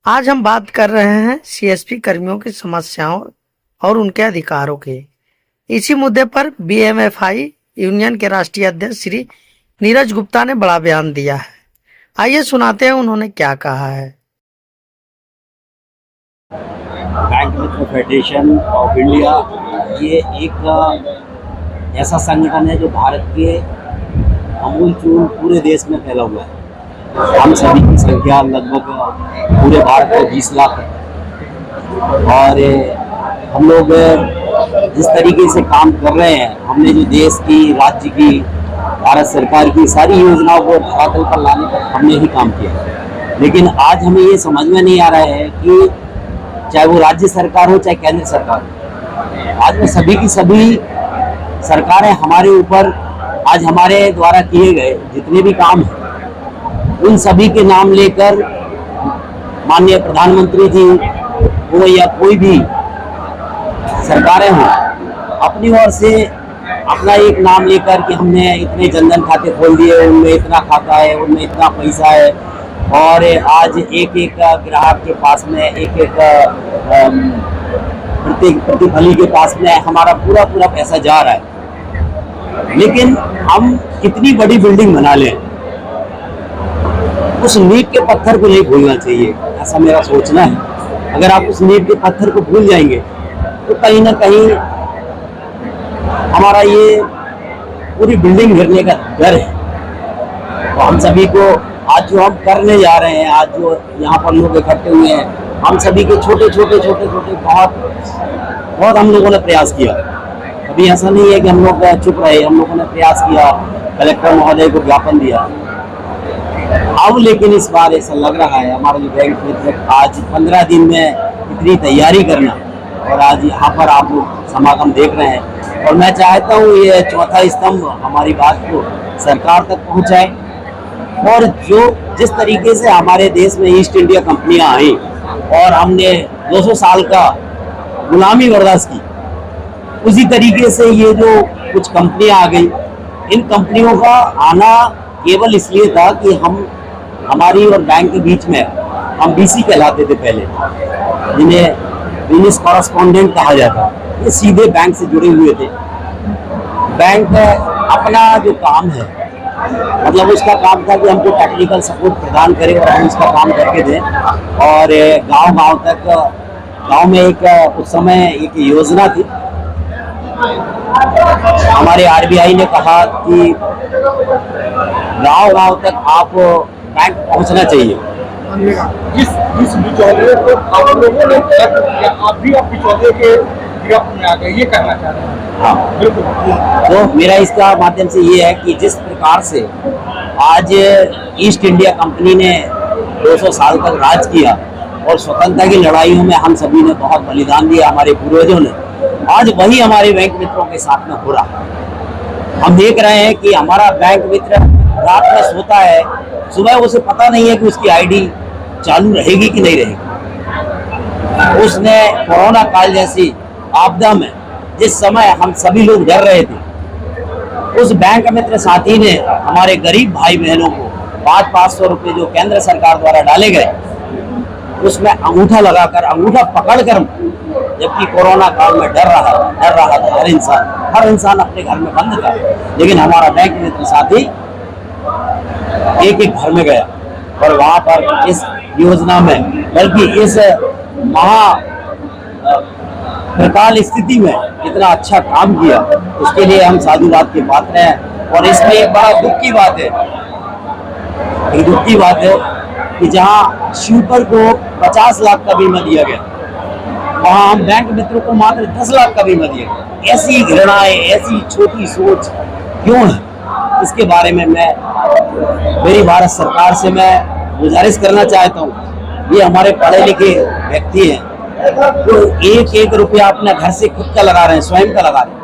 आज हम बात कर रहे हैं सीएसपी कर्मियों की समस्याओं और उनके अधिकारों के। इसी मुद्दे पर बीएमएफआई यूनियन के राष्ट्रीय अध्यक्ष श्री नीरज गुप्ता ने बड़ा बयान दिया है। आइए सुनाते हैं उन्होंने क्या कहा है। Bank Mitra federation of India ये एक ऐसा संगठन है जो भारत के अमूलचूल पूरे देश में फैला हुआ है। हम सभी की संख्या लगभग पूरे भारत में 20 लाख है और हम लोग जिस तरीके से काम कर रहे हैं, हमने जो देश की, राज्य की, भारत सरकार की सारी योजनाओं को धरातल पर लाने पर हमने ही काम किया। लेकिन आज हमें ये समझ में नहीं आ रहा है कि चाहे वो राज्य सरकार हो चाहे केंद्र सरकार हो, आज में सभी की सभी सरकारें हमारे ऊपर आज हमारे द्वारा किए गए जितने भी काम हैं उन सभी के नाम लेकर माननीय प्रधानमंत्री जी हो या कोई भी सरकारें हों, अपनी ओर से अपना एक नाम लेकर कि हमने इतने जनधन खाते खोल दिए, उनमें इतना खाता है, उनमें इतना पैसा है और आज एक एक ग्राहक के पास में एक प्रतिफली के पास में हमारा पूरा पैसा जा रहा है। लेकिन हम कितनी बड़ी बिल्डिंग बना लें, उस नींव के पत्थर को नहीं भूलना चाहिए, ऐसा मेरा सोचना है। अगर आप उस नींव के पत्थर को भूल जाएंगे तो कहीं ना कहीं हमारा ये पूरी बिल्डिंग गिरने का डर है। तो हम सभी को आज जो हम करने जा रहे हैं, आज जो यहाँ पर लोग इकट्ठे हुए हैं, हम सभी के छोटे बहुत हम लोगों ने प्रयास किया। अभी ऐसा नहीं है कि हम लोग चुप रहे, हम लोगों ने प्रयास किया, कलेक्टर महोदय को ज्ञापन दिया। अब लेकिन इस बार ऐसा लग रहा है हमारा जो बैंक मित्र आज 15 दिन में इतनी तैयारी करना और आज यहाँ पर आप लोग समागम देख रहे हैं और मैं चाहता हूँ ये चौथा स्तंभ हमारी बात को सरकार तक पहुँचाए। और जो जिस तरीके से हमारे देश में ईस्ट इंडिया कंपनियां आई और हमने 200 साल का गुलामी बर्दाश्त की, उसी तरीके से ये जो कुछ कंपनियां आ गई, इन कंपनियों का आना केवल इसलिए था कि हमारी और बैंक के बीच में हम बीसी कहलाते थे पहले, जिन्हें बिजनेस कॉरेस्पॉन्डेंट कहा जाता। ये सीधे बैंक से जुड़े हुए थे। बैंक अपना जो काम है, मतलब उसका काम था कि हमको टेक्निकल सपोर्ट प्रदान करे और हम उसका काम करके दें। और गांव तक, गांव में एक उस समय एक योजना थी, हमारे आरबीआई ने कहा कि गांव तक आप बैंक पहुंचना चाहिए। जिस बिचौलिए को आप लोगों ने आप भी आप बिचौलिए के गिरफ्त में आ गए, ये कहना चाह रहे हैं। हाँ, बिल्कुल। तो मेरा इसका माध्यम से ये है कि जिस प्रकार से आज ईस्ट इंडिया कंपनी ने 200 साल तक राज किया और स्वतंत्रता की लड़ाइयों में हम सभी ने बहुत बलिदान दिया, हमारे पूर्वजों ने, आज वही हमारे बैंक मित्रों के साथ में हो रहा है। हम देख रहे हैं कि हमारा बैंक मित्र रात में सोता है, सुबह उसे पता नहीं है कि उसकी आईडी चालू रहेगी कि नहीं रहेगी। उसने कोरोना काल जैसी आपदा में जिस समय हम सभी लोग डर रहे थे, उस बैंक मित्र साथी ने हमारे गरीब भाई बहनों को 500 रुपये जो केंद्र सरकार द्वारा डाले गए, उसमें अंगूठा लगाकर, अंगूठा पकड़कर, जबकि कोरोना काल में डर रहा था हर इंसान अपने घर में बंद था, लेकिन हमारा बैंक मित्र साथी एक घर में गया और वहां पर इस योजना में, बल्कि इस प्रकाल स्थिति में इतना अच्छा काम किया, उसके लिए हम साधुवाद के पात्र हैं। और इसमें एक बड़ा दुख की बात है कि जहां शिवपर को 50 लाख का बीमा दिया गया, वहां हम बैंक मित्रों को मात्र 10 लाख का बीमा दिया गया। ऐसी घृणाएं, ऐसी छोटी सोच क्यों है, इसके बारे में मेरी भारत सरकार से मैं गुजारिश करना चाहता हूँ। ये हमारे पढ़े लिखे व्यक्ति हैं, तो एक रुपया अपने घर से खुद का लगा रहे हैं, स्वयं का लगा रहे हैं।